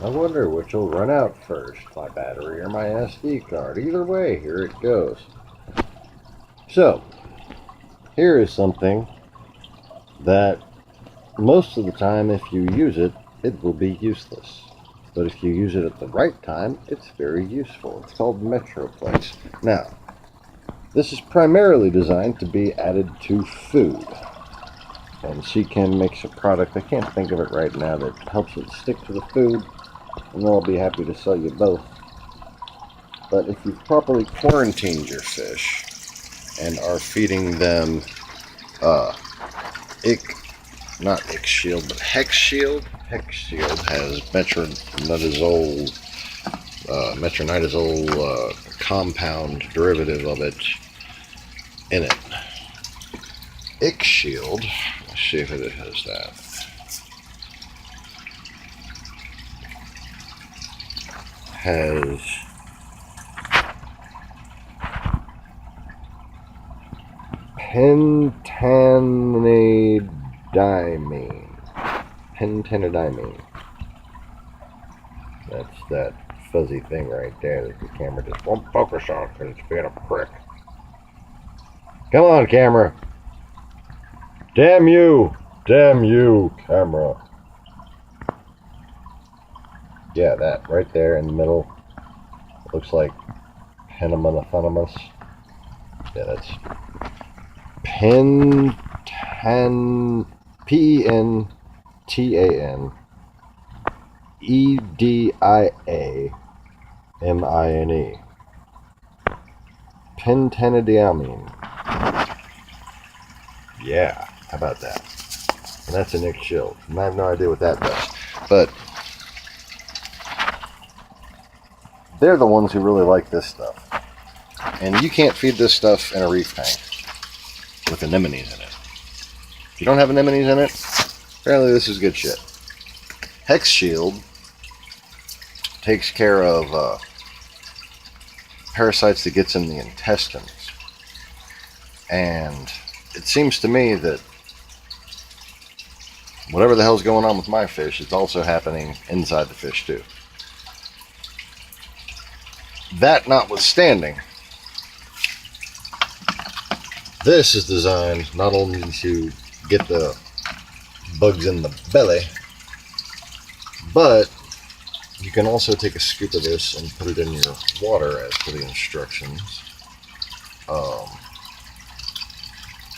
I wonder which will run out first, my battery or my SD card. Either way, here it goes. So, here is something that most of the time, if you use it, it will be useless. But if you use it at the right time, it's very useful. It's called MetroPlex. Now, this is primarily designed to be added to food. And Seachem makes a product, I can't think of it right now, that helps it stick to the food. And they'll be happy to sell you both. But if you've properly quarantined your fish and are feeding them not ick shield, but hex shield. Hex shield has metronidazole compound derivative of it in it. Ick shield, let's see if it has that. Has pentanidimine. That's that fuzzy thing right there that the camera just won't focus on because it's being a prick. Come on, camera. Damn you! Damn you, camera. Yeah, that right there in the middle. Looks like Anemones. Yeah, that's Pentanediamine. Pentanediamine. Yeah, how about that? And that's a Nick Shield. And I have no idea what that does. But they're the ones who really like this stuff. And you can't feed this stuff in a reef tank with anemones in it. If you don't have anemones in it, apparently this is good shit. Hex Shield takes care of parasites that gets in the intestines. And it seems to me that whatever the hell's going on with my fish, it's also happening inside the fish too. That notwithstanding, this is designed not only to get the bugs in the belly, but you can also take a scoop of this and put it in your water as per the instructions.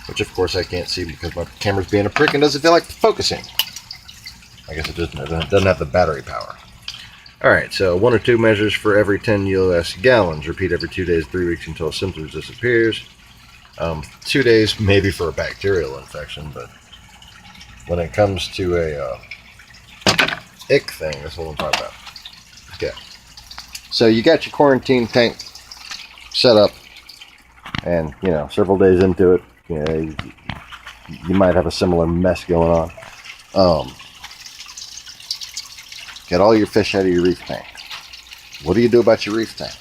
Which of course I can't see because my camera's being a prick and doesn't feel like focusing. I guess it doesn't have the battery power. Alright, so 1 or 2 measures for every 10 US gallons. Repeat every 2 days, 3 weeks until symptoms disappears. 2 days maybe for a bacterial infection, but when it comes to a ick thing, that's what I'm talking about. Okay. So you got your quarantine tank set up, and several days into it, you might have a similar mess going on. Get all your fish out of your reef tank. What do you do about your reef tank?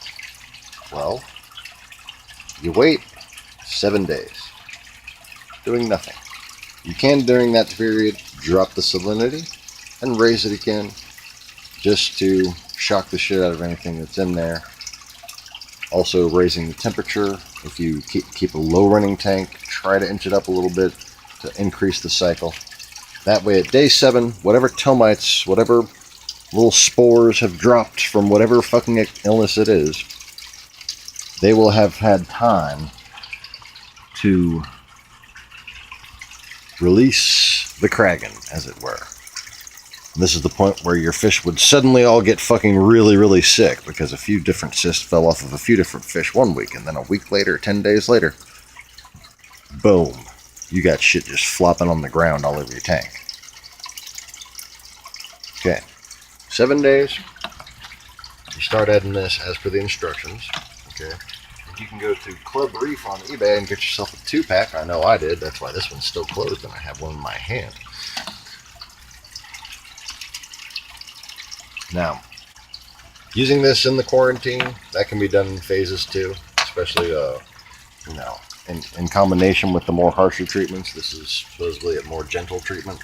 Well, you wait 7 days, doing nothing. You can, during that period, drop the salinity and raise it again, just to shock the shit out of anything that's in there. Also raising the temperature. If you keep a low running tank, try to inch it up a little bit to increase the cycle. That way at day 7, whatever termites, whatever little spores have dropped from whatever fucking illness it is, they will have had time to release the Kraken, as it were. And this is the point where your fish would suddenly all get fucking really, really sick because a few different cysts fell off of a few different fish one week, and then a week later, 10 days later, boom, you got shit just flopping on the ground all over your tank. Okay, 7 days, you start adding this as per the instructions. Okay, you can go to Club Reef on eBay and get yourself a 2-pack. I know I did. That's why this one's still closed and I have one in my hand. Now, using this in the quarantine, that can be done in phases too, especially in combination with the more harsher treatments. This is supposedly a more gentle treatment.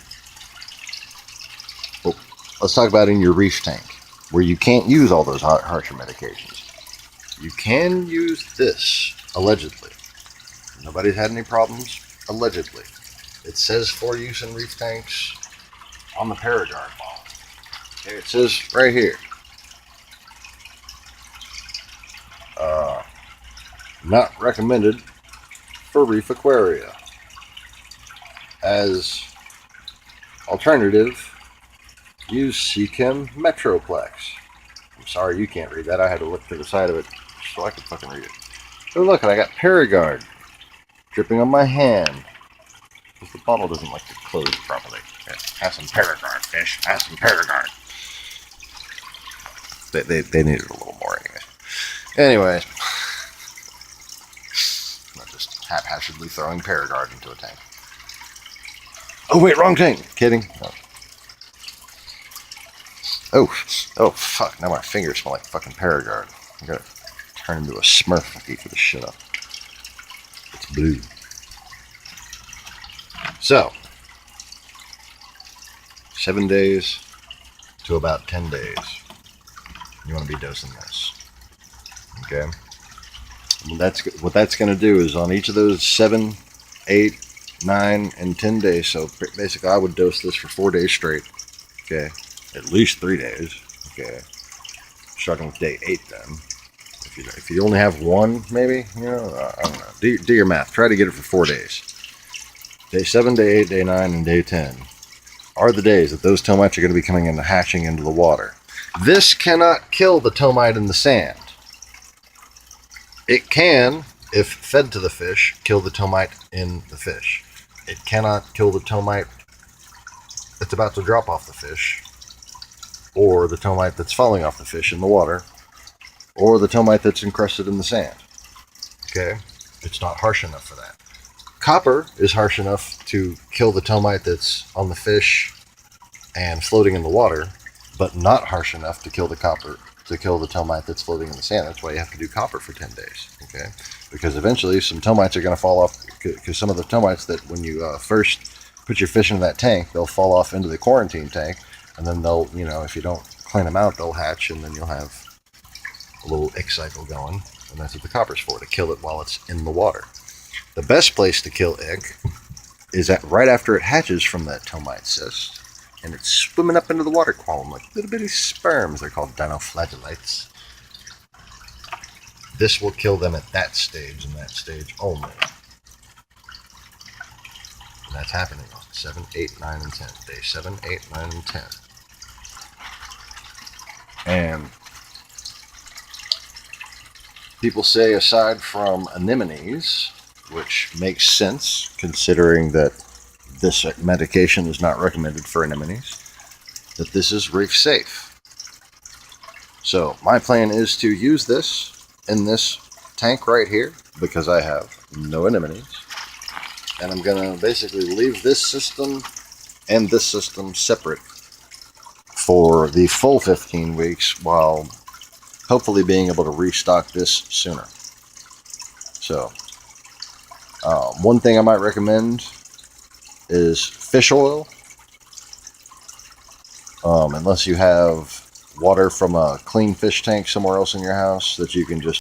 Well, let's talk about in your reef tank. where you can't use all those harsher medications. You can use this, allegedly. Nobody's had any problems, allegedly. It says for use in reef tanks on the Paragard bottle. Okay, it says right here. Not recommended for reef aquaria. As alternative, use Seachem MetroPlex. I'm sorry you can't read that. I had to look to the side of it so I could fucking read it. Oh look, I got Paragard dripping on my hand. Because the bottle doesn't like to close properly. Yeah, have some Paragard, fish. Have some Paragard. They needed a little more anyways. Not just haphazardly throwing Paragard into a tank. Oh wait, wrong tank. Kidding. No. Oh fuck, now my fingers smell like fucking Paragard. I gotta turn into a Smurf and eat for this shit up. It's blue. So, 7 days to about 10 days. You want to be dosing this. Okay? What that's going to do is on each of those 7, 8, 9, and 10 days. So basically I would dose this for 4 days straight. Okay? At least 3 days. Okay? Starting with day 8 then. If you only have one, maybe, I don't know. Do your math. Try to get it for 4 days. Day 7, day 8, day 9, and day 10 are the days that those termites are going to be coming in and hatching into the water. This cannot kill the termite in the sand. It can, if fed to the fish, kill the termite in the fish. It cannot kill the termite that's about to drop off the fish, or the termite that's falling off the fish in the water, or the termite that's encrusted in the sand. Okay? It's not harsh enough for that. Copper is harsh enough to kill the termite that's on the fish and floating in the water, but not harsh enough to kill the termite that's floating in the sand. That's why you have to do copper for 10 days. Okay? Because eventually some termites are going to fall off, because some of the termites that when you first put your fish into that tank, they'll fall off into the quarantine tank, and then they'll, if you don't clean them out, they'll hatch, and then you'll have a little ick cycle going, and that's what the copper's for, to kill it while it's in the water. The best place to kill ick is right after it hatches from that termite cyst, and it's swimming up into the water column like little bitty sperms. They're called dinoflagellates. This will kill them at that stage and that stage only. And that's happening on 7, 8, 9, and 10. Day 7, 8, 9, and 10. And people say aside from anemones, which makes sense considering that this medication is not recommended for anemones, that this is reef safe. So my plan is to use this in this tank right here because I have no anemones, and I'm going to basically leave this system and this system separate for the full 15 weeks while hopefully being able to restock this sooner. So one thing I might recommend is fish oil, unless you have water from a clean fish tank somewhere else in your house that you can just